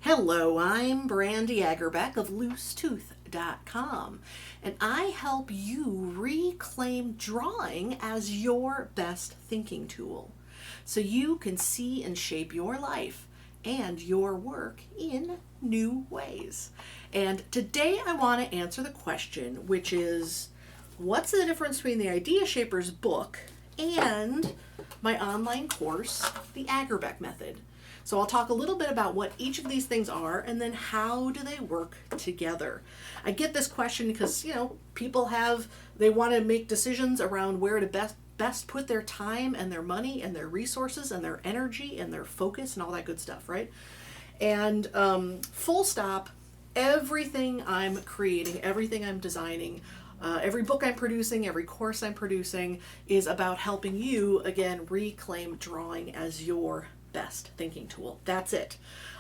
Hello, I'm Brandy Agerbeck of LooseTooth.com, and I help you reclaim drawing as your best thinking tool so you can see and shape your life and your work in new ways. And today I want to answer the question, which is, what's the difference between the Idea Shapers book and my online course, the Agerbeck Method? So I'll talk a little bit about what each of these things are and then how do they work together. I get this question because, people they want to make decisions around where to best put their time and their money and their resources and their energy and their focus and all that good stuff, right? And full stop, everything I'm creating, everything I'm designing, every book I'm producing, every course I'm producing is about helping you, again, reclaim drawing as your best thinking tool. That's it.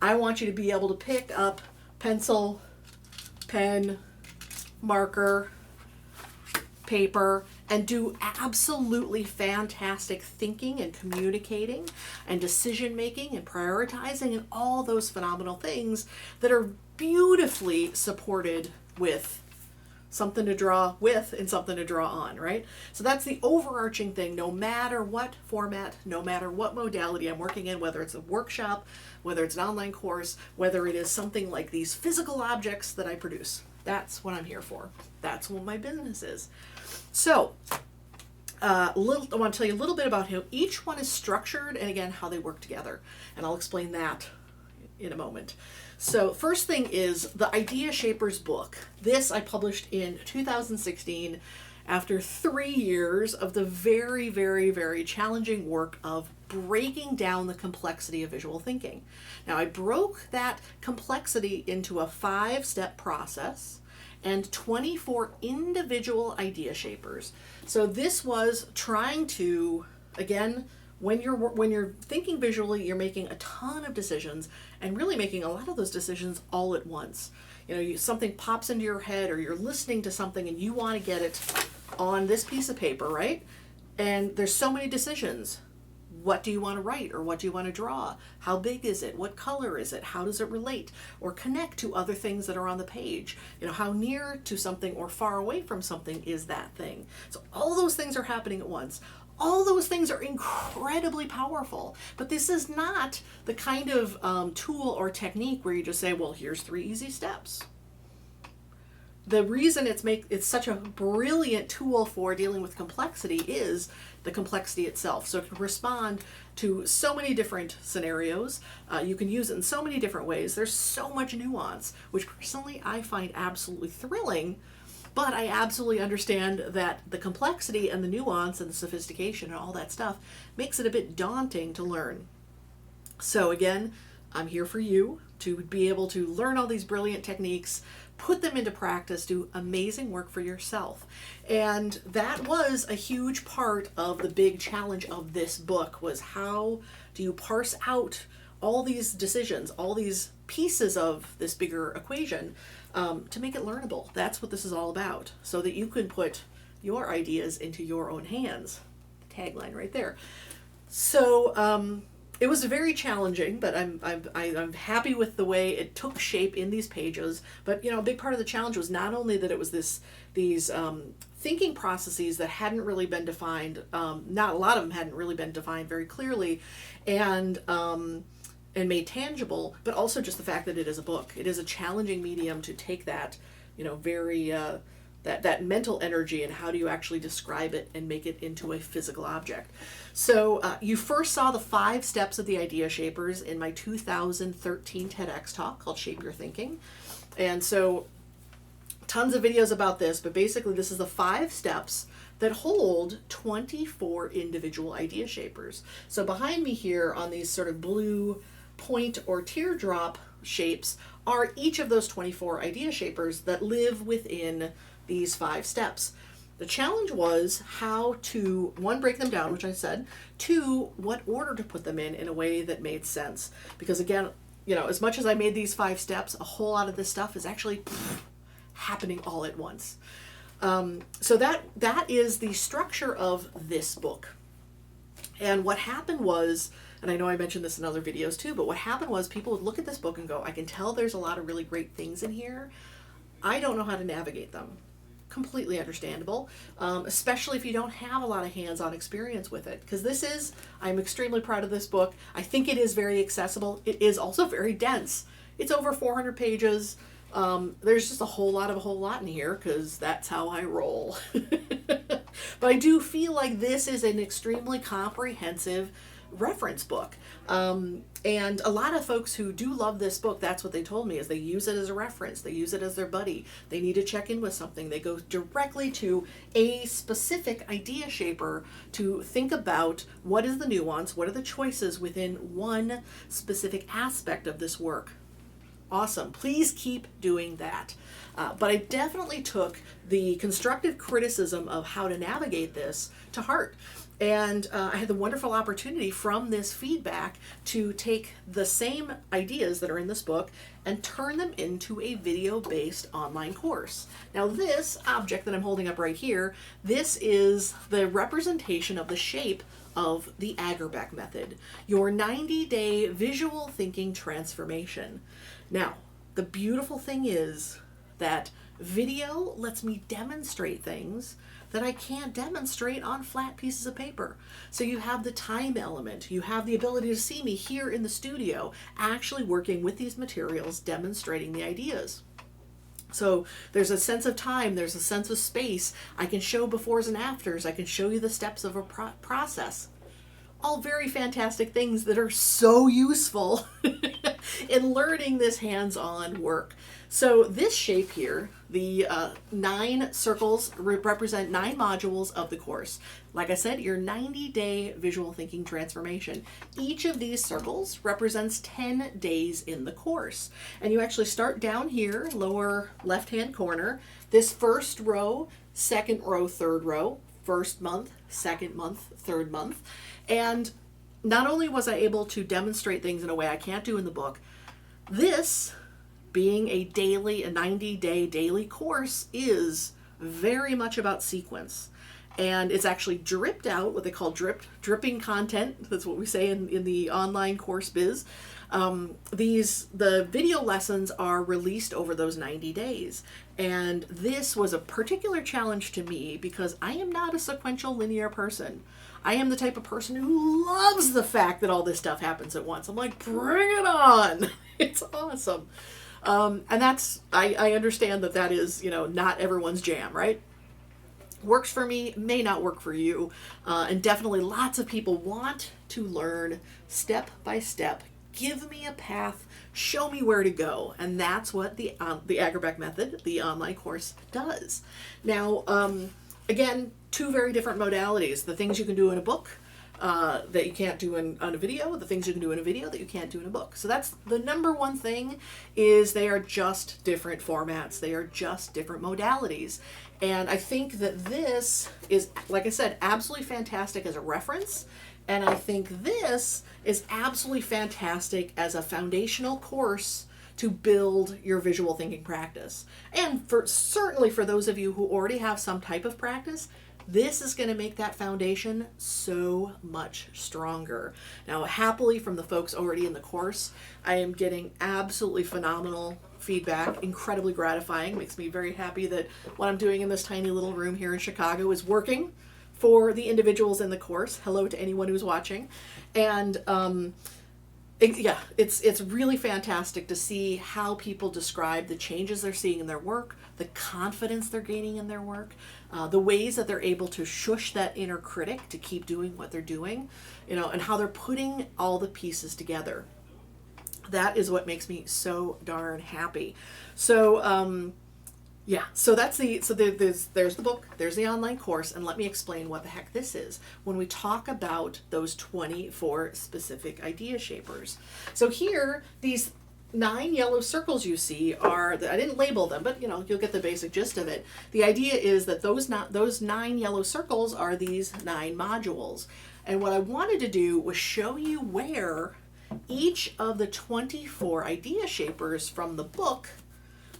I want you to be able to pick up pencil, pen, marker, paper, and do absolutely fantastic thinking and communicating and decision making and prioritizing and all those phenomenal things that are beautifully supported with something to draw with and something to draw on, right? So that's the overarching thing, no matter what format, no matter what modality I'm working in, whether it's a workshop, whether it's an online course, whether it is something like these physical objects that I produce. That's what I'm here for. That's what my business is. So, I want to tell you a little bit about how each one is structured and again, how they work together. And I'll explain that in a moment. So first thing is the Idea Shapers book. This I published in 2016 after 3 years of the very, very, very challenging work of breaking down the complexity of visual thinking. Now I broke that complexity into a 5-step process and 24 individual idea shapers. So this was trying to, again, when you're thinking visually, you're making a ton of decisions and really making a lot of those decisions all at once. Something pops into your head or you're listening to something and you want to get it on this piece of paper, right? And there's so many decisions. What do you want to write or what do you want to draw? How big is it? What color is it? How does it relate or connect to other things that are on the page? How near to something or far away from something is that thing? So all those things are happening at once. All those things are incredibly powerful, but this is not the kind of tool or technique where you just say, well, here's 3 easy steps. The reason it's such a brilliant tool for dealing with complexity is the complexity itself. So it can respond to so many different scenarios. You can use it in so many different ways. There's so much nuance, which personally I find absolutely thrilling. But I absolutely understand that the complexity and the nuance and the sophistication and all that stuff makes it a bit daunting to learn. So again, I'm here for you to be able to learn all these brilliant techniques, put them into practice, do amazing work for yourself. And that was a huge part of the big challenge of this book, was how do you parse out all these decisions, all these pieces of this bigger equation to make it learnable. That's what this is all about, so that you can put your ideas into your own hands. The tagline right there. So it was very challenging, but I'm happy with the way it took shape in these pages. But a big part of the challenge was not only that it was these thinking processes that hadn't really been defined. Not a lot of them hadn't really been defined very clearly, and made tangible, but also just the fact that it is a book. It is a challenging medium to take that, very, that mental energy and how do you actually describe it and make it into a physical object. So you first saw the 5 steps of the Idea Shapers in my 2013 TEDx talk called Shape Your Thinking. And so tons of videos about this, but basically this is the 5 steps that hold 24 individual idea shapers. So behind me here on these sort of blue point or teardrop shapes are each of those 24 idea shapers that live within these 5 steps. The challenge was how to, 1, break them down, which I said, 2, what order to put them in a way that made sense. Because again, as much as I made these 5 steps, a whole lot of this stuff is actually happening all at once. So that is the structure of this book. And what happened was, and I know I mentioned this in other videos too, but what happened was people would look at this book and go, I can tell there's a lot of really great things in here. I don't know how to navigate them. Completely understandable, especially if you don't have a lot of hands-on experience with it, because I'm extremely proud of this book. I think it is very accessible. It is also very dense. It's over 400 pages. There's just a whole lot in here, because that's how I roll. But I do feel like this is an extremely comprehensive reference book. And a lot of folks who do love this book, that's what they told me, is they use it as a reference. They use it as their buddy. They need to check in with something. They go directly to a specific idea shaper to think about what is the nuance, what are the choices within one specific aspect of this work. Awesome. Please keep doing that. But I definitely took the constructive criticism of how to navigate this to heart. And I had the wonderful opportunity from this feedback to take the same ideas that are in this book and turn them into a video-based online course. Now this object that I'm holding up right here, this is the representation of the shape of the Agerbeck Method, your 90-day visual thinking transformation. Now, the beautiful thing is that video lets me demonstrate things that I can't demonstrate on flat pieces of paper. So you have the time element, you have the ability to see me here in the studio, actually working with these materials, demonstrating the ideas. So there's a sense of time, there's a sense of space. I can show befores and afters, I can show you the steps of a process. All very fantastic things that are so useful in learning this hands-on work. So this shape here, the 9 circles represent 9 modules of the course. Like I said, your 90-day visual thinking transformation. Each of these circles represents 10 days in the course. And you actually start down here, lower left-hand corner, this first row, second row, third row, first month, second month, third month. And not only was I able to demonstrate things in a way I can't do in the book, this being a 90-day daily course is very much about sequence. And it's actually dripped out, what they call dripping content. That's what we say in the online course biz. The video lessons are released over those 90 days. And this was a particular challenge to me because I am not a sequential linear person. I am the type of person who loves the fact that all this stuff happens at once. I'm like, bring it on. It's awesome. And that's, I understand that is, not everyone's jam, right? Works for me, may not work for you. And definitely lots of people want to learn step by step. Give me a path, show me where to go. And that's what the Agerbeck Method, the online course, does. Now, again, 2 very different modalities. The things you can do in a book that you can't do on a video, the things you can do in a video that you can't do in a book. So that's the number one thing, is they are just different formats. They are just different modalities. And I think that this is, like I said, absolutely fantastic as a reference. And I think this is absolutely fantastic as a foundational course to build your visual thinking practice. And certainly for those of you who already have some type of practice, this is going to make that foundation so much stronger. Now, happily, from the folks already in the course, I am getting absolutely phenomenal feedback, incredibly gratifying. Makes me very happy that what I'm doing in this tiny little room here in Chicago is working for the individuals in the course. Hello to anyone who's watching. And it's really fantastic to see how people describe the changes they're seeing in their work, the confidence they're gaining in their work, the ways that they're able to shush that inner critic to keep doing what they're doing, and how they're putting all the pieces together. That is what makes me so darn happy. So, so there's the book, there's the online course, and let me explain what the heck this is when we talk about those 24 specific idea shapers. So here, these 9 yellow circles you see are, I didn't label them, but you'll get the basic gist of it. The idea is that those 9 yellow circles are these 9 modules. And what I wanted to do was show you where each of the 24 idea shapers from the book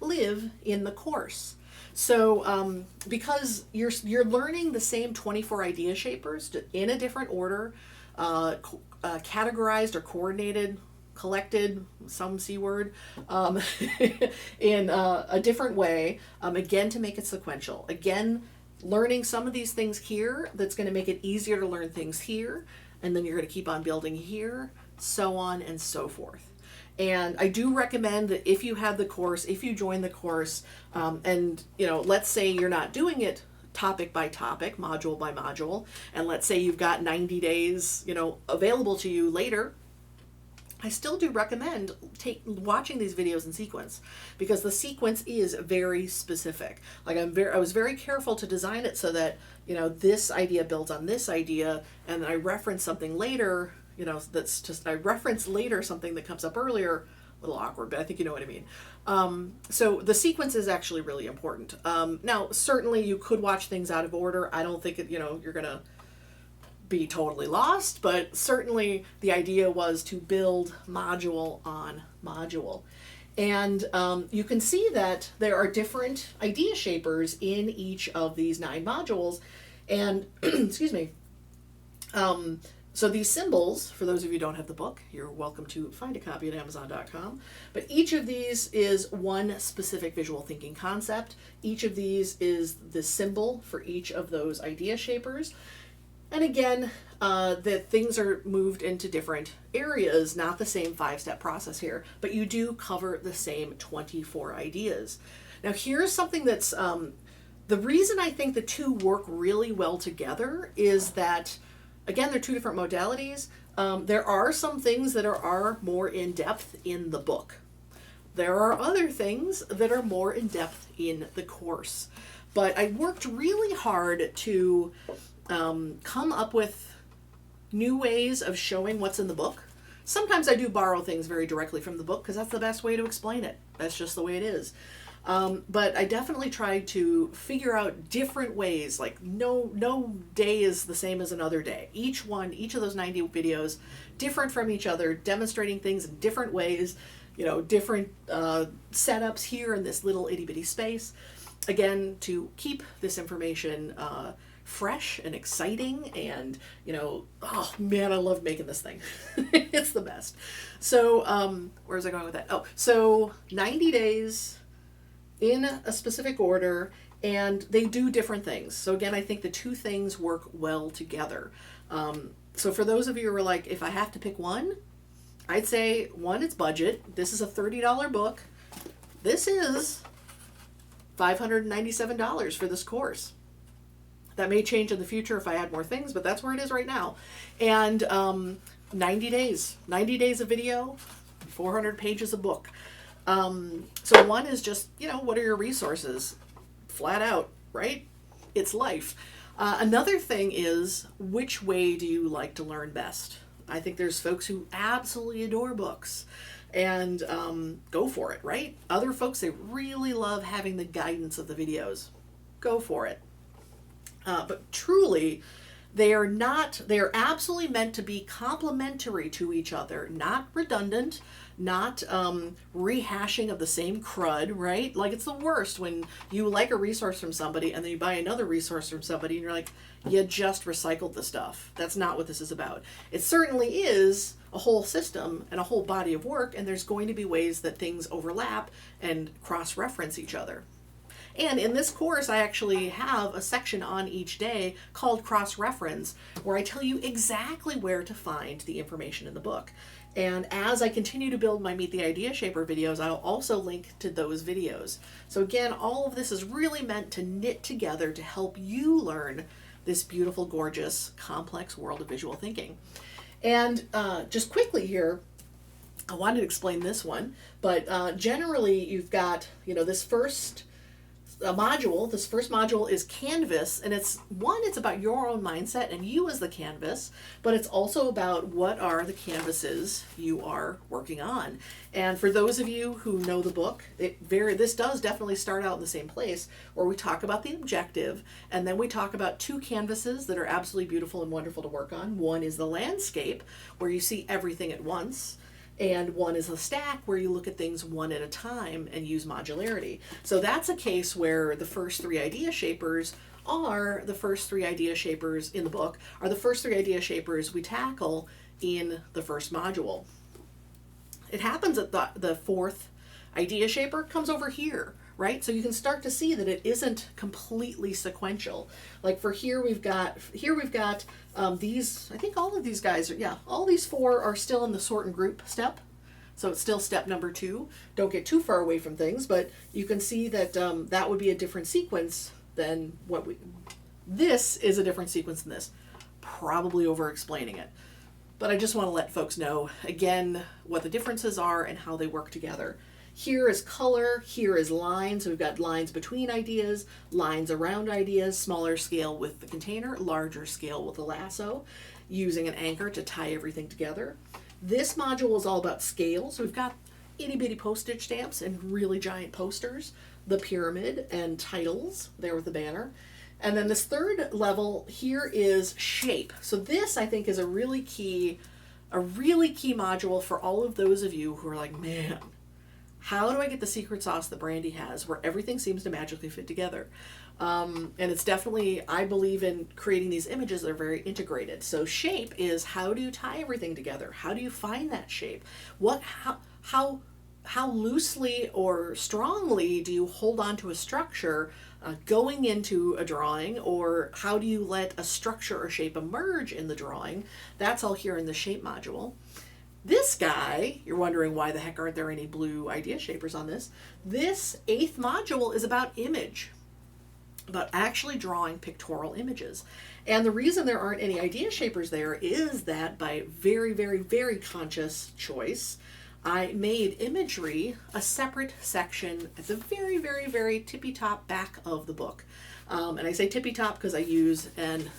live in the course. So because you're learning the same 24 idea shapers in a different order, categorized or coordinated, collected, some C word, in a different way, again, to make it sequential. Again, learning some of these things here, that's going to make it easier to learn things here, and then you're going to keep on building here, so on and so forth. And I do recommend that if you have the course, if you join the course, and let's say you're not doing it topic by topic, module by module, and let's say you've got 90 days, available to you later, I still do recommend watching these videos in sequence, because the sequence is very specific. Like I was very careful to design it so that, this idea builds on this idea, and then I reference something later, I reference later something that comes up earlier. A little awkward, but I think you know what I mean. So the sequence is actually really important. Now, certainly you could watch things out of order. I don't think you're going to be totally lost, but certainly the idea was to build module on module. And you can see that there are different idea shapers in each of these 9 modules. And, excuse me, so these symbols, for those of you who don't have the book, you're welcome to find a copy at Amazon.com. But each of these is one specific visual thinking concept. Each of these is the symbol for each of those idea shapers. And again, that things are moved into different areas, not the same 5-step process here, but you do cover the same 24 ideas. Now here's something that's, the reason I think the two work really well together is that, again, they're 2 different modalities. There are some things that are more in depth in the book. There are other things that are more in depth in the course. But I worked really hard to come up with new ways of showing what's in the book. Sometimes I do borrow things very directly from the book because that's the best way to explain it. That's just the way it is. But I definitely tried to figure out different ways. Like no day is the same as another day. Each of those 90 videos, different from each other, demonstrating things in different ways, different setups here in this little itty bitty space. Again, to keep this information fresh and exciting, and oh man, I love making this thing. It's the best. So where was I going with that? Oh, so 90 days in a specific order, and they do different things. So again, I think the 2 things work well together. So for those of you who are like, if I have to pick one, I'd say 1, it's budget. This is a $30 book. This is $597 for this course. That may change in the future if I add more things, but that's where it is right now. And 90 days of video, 400 pages of book. So 1 is just, what are your resources? Flat out, right? It's life. Another thing is, which way do you like to learn best? I think there's folks who absolutely adore books and go for it, right? Other folks, they really love having the guidance of the videos. Go for it. But truly, they are absolutely meant to be complementary to each other, not redundant, not rehashing of the same crud, right? Like, it's the worst when you like a resource from somebody and then you buy another resource from somebody and you're like, you just recycled the stuff. That's not what this is about. It certainly is a whole system and a whole body of work, and there's going to be ways that things overlap and cross-reference each other. And in this course, I actually have a section on each day called cross-reference, where I tell you exactly where to find the information in the book. And as I continue to build my Meet the Idea Shaper videos, I'll also link to those videos. So again, all of this is really meant to knit together to help you learn this beautiful, gorgeous, complex world of visual thinking. And just quickly here, I wanted to explain this one, but generally you've got, this first module. This first module is Canvas, and it's about your own mindset and you as the canvas, but it's also about what are the canvases you are working on. And for those of you who know the book, this does definitely start out in the same place, where we talk about the objective, and then we talk about 2 canvases that are absolutely beautiful and wonderful to work on. One is the landscape, where you see everything at once. and one is a stack where you look at things one at a time and use modularity. So that's a case where the first three idea shapers are the first three idea shapers in the book, are the first three idea shapers we tackle in the first module. It happens that the fourth idea shaper comes over here, right? So you can start to see that it isn't completely sequential. Like for here we've got these, I think all of these guys are, yeah, all these four are still in the sort and group step. So it's still step number 2. Don't get too far away from things, but you can see that that would be a different sequence than what this is a different sequence than this. Probably over explaining it. But I just want to let folks know, again, what the differences are and how they work together. Here is color, here is lines. We've got lines between ideas, lines around ideas, smaller scale with the container, larger scale with the lasso, using an anchor to tie everything together. This module is all about scale. So we've got itty bitty postage stamps and really giant posters, the pyramid and titles there with the banner. And then this third level here is shape. So this I think is a really key module for all of those of you who are like, man, how do I get the secret sauce that Brandy has where everything seems to magically fit together? And it's definitely, I believe in creating these images that are very integrated. So shape is, how do you tie everything together? How do you find that shape? How loosely or strongly do you hold on to a structure going into a drawing, or how do you let a structure or shape emerge in the drawing? That's all here in the shape module. This guy, you're wondering why the heck aren't there any blue idea shapers on this? This 8th module is about image, about actually drawing pictorial images. And the reason there aren't any idea shapers there is that by very, very, very conscious choice, I made imagery a separate section at the very, very, very tippy top back of the book. And I say tippy top because I use an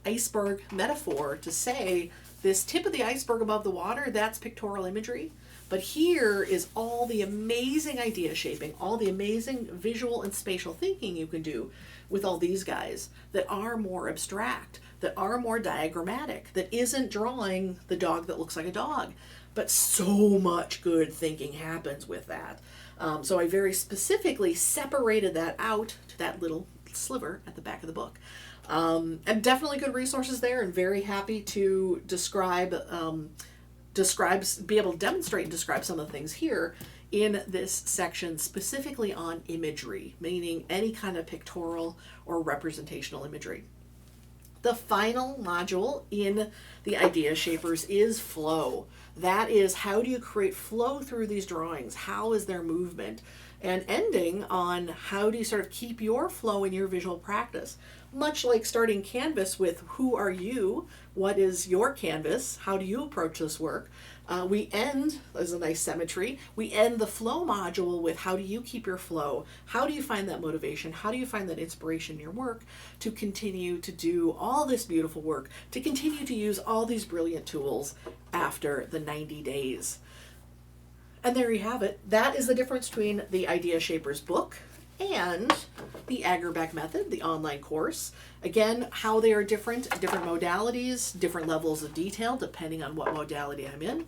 iceberg metaphor to say this tip of the iceberg above the water, that's pictorial imagery. But here is all the amazing idea shaping, all the amazing visual and spatial thinking you can do with all these guys that are more abstract, that are more diagrammatic, that isn't drawing the dog that looks like a dog. But so much good thinking happens with that. So I very specifically separated that out to that little sliver at the back of the book. And definitely good resources there, and very happy to be able to demonstrate and describe some of the things here in this section specifically on imagery, meaning any kind of pictorial or representational imagery. The final module in the idea shapers is flow. That is, how do you create flow through these drawings? How is their movement? And ending on how do you sort of keep your flow in your visual practice? Much like starting Canvas with who are you? What is your canvas? How do you approach this work? We end, there's a nice symmetry, we end the flow module with how do you keep your flow? How do you find that motivation? How do you find that inspiration in your work to continue to do all this beautiful work, to continue to use all these brilliant tools after the 90 days? And there you have it. That is the difference between the Idea Shapers book and the Agerbeck Method, the online course. Again, how they are different modalities, different levels of detail, depending on what modality I'm in,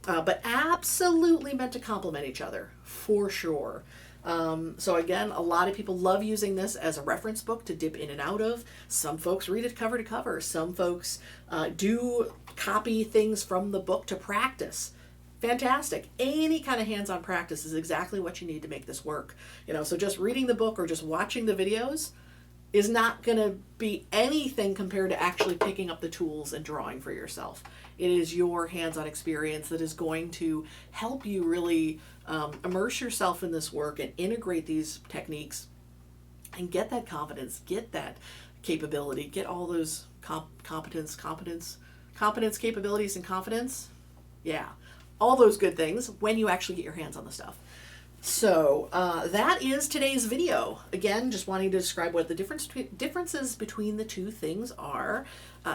but absolutely meant to complement each other, for sure. So again, a lot of people love using this as a reference book to dip in and out of. Some folks read it cover to cover. Some folks do copy things from the book to practice. Fantastic. Any kind of hands-on practice is exactly what you need to make this work. So just reading the book or just watching the videos is not going to be anything compared to actually picking up the tools and drawing for yourself. It is your hands-on experience that is going to help you really immerse yourself in this work and integrate these techniques and get that confidence, get that capability, get all those competence, capabilities, and confidence. Yeah. All those good things when you actually get your hands on the stuff. So that is today's video. Again, just wanting to describe what the differences between the two things are.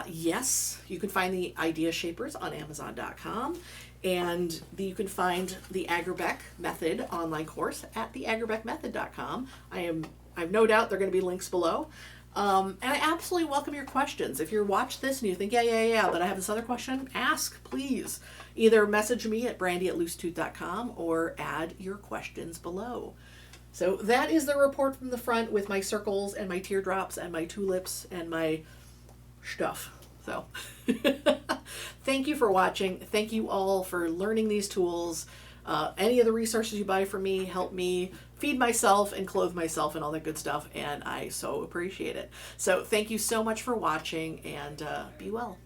Yes, you can find the Idea Shapers on Amazon.com, and you can find the Agerbeck Method online course at theagerbeckmethod.com. I have no doubt there are going to be links below. And I absolutely welcome your questions. If you watch this and you think, yeah, but I have this other question, ask, please. Either message me at brandy@loosetooth.com or add your questions below. So that is the report from the front with my circles and my teardrops and my tulips and my stuff. So thank you for watching. Thank you all for learning these tools. Any of the resources you buy from me help me feed myself and clothe myself and all that good stuff, and I so appreciate it. So thank you so much for watching, and be well.